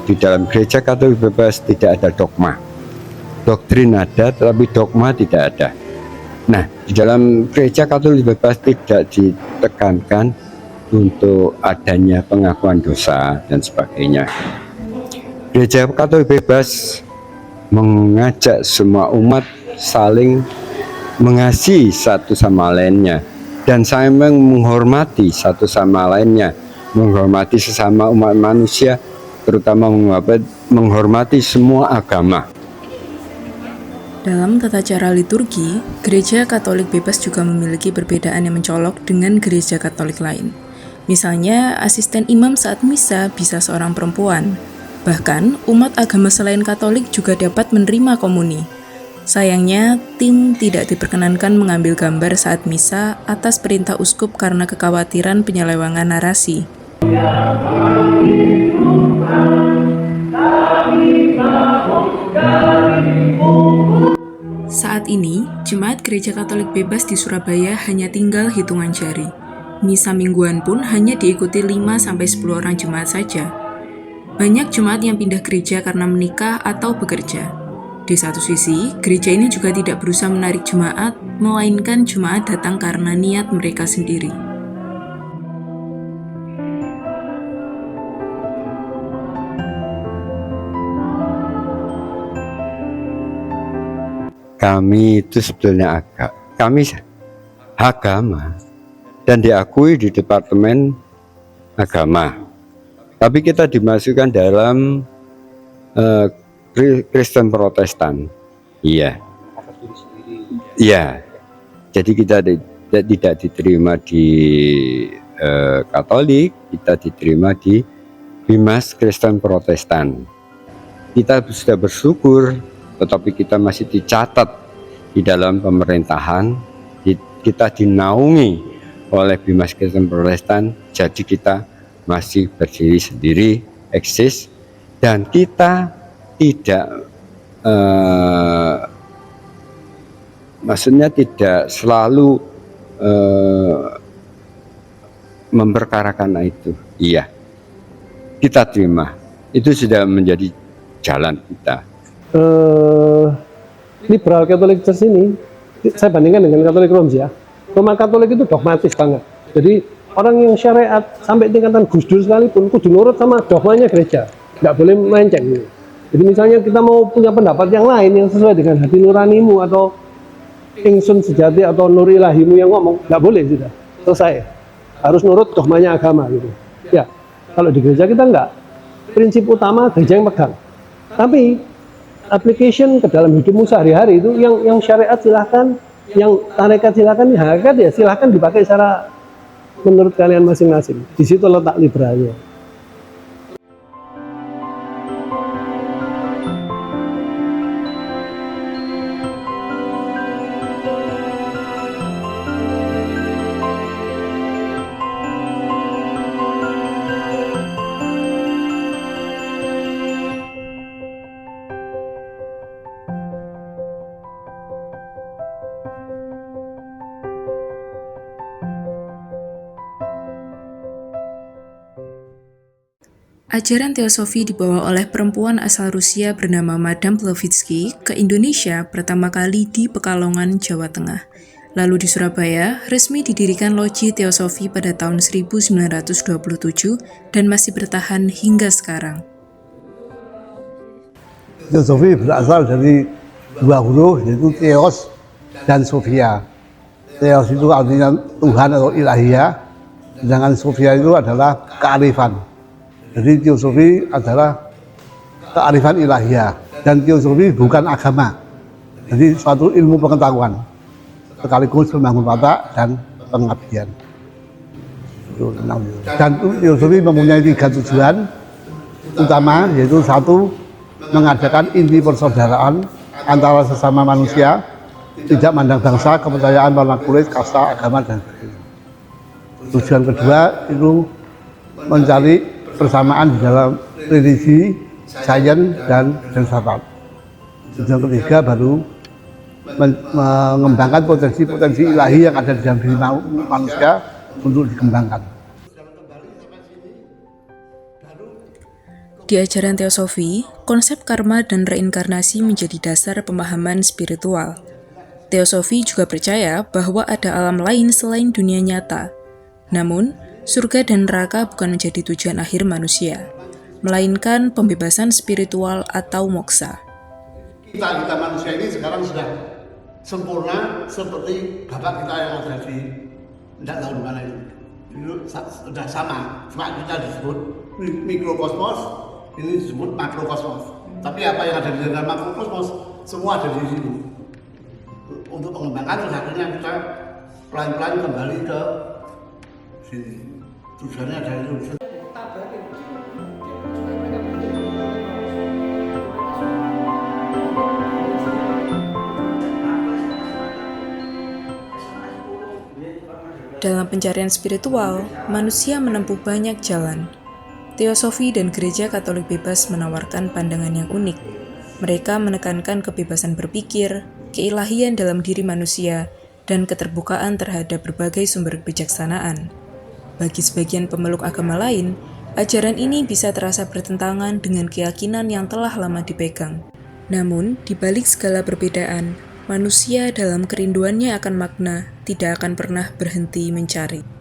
Di dalam gereja Katolik bebas tidak ada dogma. Doktrin ada, tetapi dogma tidak ada. Nah, di dalam gereja Katolik bebas tidak ditekankan untuk adanya pengakuan dosa dan sebagainya. Gereja Katolik bebas mengajak semua umat saling mengasihi satu sama lainnya dan saling menghormati satu sama lainnya, menghormati sesama umat manusia, terutama menghormati semua agama. Dalam tata cara liturgi, gereja Katolik bebas juga memiliki perbedaan yang mencolok dengan gereja Katolik lain. Misalnya, asisten imam saat misa bisa seorang perempuan. Bahkan, umat agama selain Katolik juga dapat menerima komuni. Sayangnya, tim tidak diperkenankan mengambil gambar saat misa atas perintah uskup karena kekhawatiran penyelewengan narasi. Saat ini, jemaat gereja Katolik bebas di Surabaya hanya tinggal hitungan jari. Misa mingguan pun hanya diikuti 5-10 orang jemaat saja. Banyak jemaat yang pindah gereja karena menikah atau bekerja. Di satu sisi, gereja ini juga tidak berusaha menarik jemaat, melainkan jemaat datang karena niat mereka sendiri. Kami itu sebetulnya agama dan diakui di Departemen Agama, tapi kita dimasukkan dalam Kristen Protestan. Iya, jadi kita tidak diterima di Katolik, kita diterima di Bimas Kristen Protestan. Kita sudah bersyukur, tetapi kita masih dicatat di dalam pemerintahan, kita dinaungi oleh Bimas Kristen Protestan, jadi kita masih berdiri sendiri, eksis, dan kita tidak maksudnya tidak selalu memperkarakan itu. Iya, kita terima, itu sudah menjadi jalan kita. Liberal Catholic Church ini saya bandingkan dengan Katolik Roma. Roma Katolik itu dogmatis banget. Jadi orang yang syariat sampai tingkatan Gus Dur sekalipun kudu nurut sama dogmanya gereja, nggak boleh melenceng. Jadi misalnya kita mau punya pendapat yang lain yang sesuai dengan hati nuranimu atau ingsun sejati atau nur ilahimu yang ngomong, nggak boleh, sudah selesai. Harus nurut dogmanya agama gitu. Ya, kalau di gereja kita nggak. Prinsip utama gereja yang pegang. Tapi application ke dalam hidupmu sehari-hari itu yang syariat silahkan, yang tarekat silahkan, hakikat ya silahkan dipakai secara menurut kalian masing-masing. Di situ letak liberalnya. Ajaran teosofi dibawa oleh perempuan asal Rusia bernama Madame Blavatsky ke Indonesia pertama kali di Pekalongan, Jawa Tengah. Lalu di Surabaya, resmi didirikan Loji Teosofi pada tahun 1927 dan masih bertahan hingga sekarang. Teosofi berasal dari dua huruf, yaitu Theos dan Sophia. Theos itu artinya Tuhan atau ilahiyah, sedangkan Sophia itu adalah kearifan. Jadi teosofi adalah kearifan ilahiyah, dan teosofi bukan agama. Jadi suatu ilmu pengetahuan, sekaligus membangun watak dan pengabdian. Dan teosofi mempunyai 3 tujuan utama, yaitu 1, mengadakan inti persaudaraan antara sesama manusia, tidak mandang bangsa, kepercayaan, warna kulit, kasta, agama, dan sebagainya. Tujuan kedua itu mencari persamaan di dalam religi sains dan filsafat. Yang ketiga baru mengembangkan potensi-potensi ilahi yang ada di dalam diri manusia untuk dikembangkan. Di ajaran teosofi, konsep karma dan reinkarnasi menjadi dasar pemahaman spiritual. Teosofi juga percaya bahwa ada alam lain selain dunia nyata. Namun, surga dan neraka bukan menjadi tujuan akhir manusia, melainkan pembebasan spiritual atau moksa. Kita manusia ini sekarang sudah sempurna seperti bapak kita yang ada di tidak tahu di mana itu. Dulu sudah sama, cuma kita disebut mikrokosmos, ini disebut makrokosmos. Tapi apa yang ada di dalam makrokosmos semua ada di situ. Untuk pengembangan terus akhirnya kita pelan-pelan kembali ke sini. Tujuannya ada itu. Dalam pencarian spiritual, manusia menempuh banyak jalan. Teosofi dan Gereja Katolik Bebas menawarkan pandangan yang unik. Mereka menekankan kebebasan berpikir, keilahian dalam diri manusia, dan keterbukaan terhadap berbagai sumber kebijaksanaan. Bagi sebagian pemeluk agama lain, ajaran ini bisa terasa bertentangan dengan keyakinan yang telah lama dipegang. Namun, di balik segala perbedaan, manusia dalam kerinduannya akan makna tidak akan pernah berhenti mencari.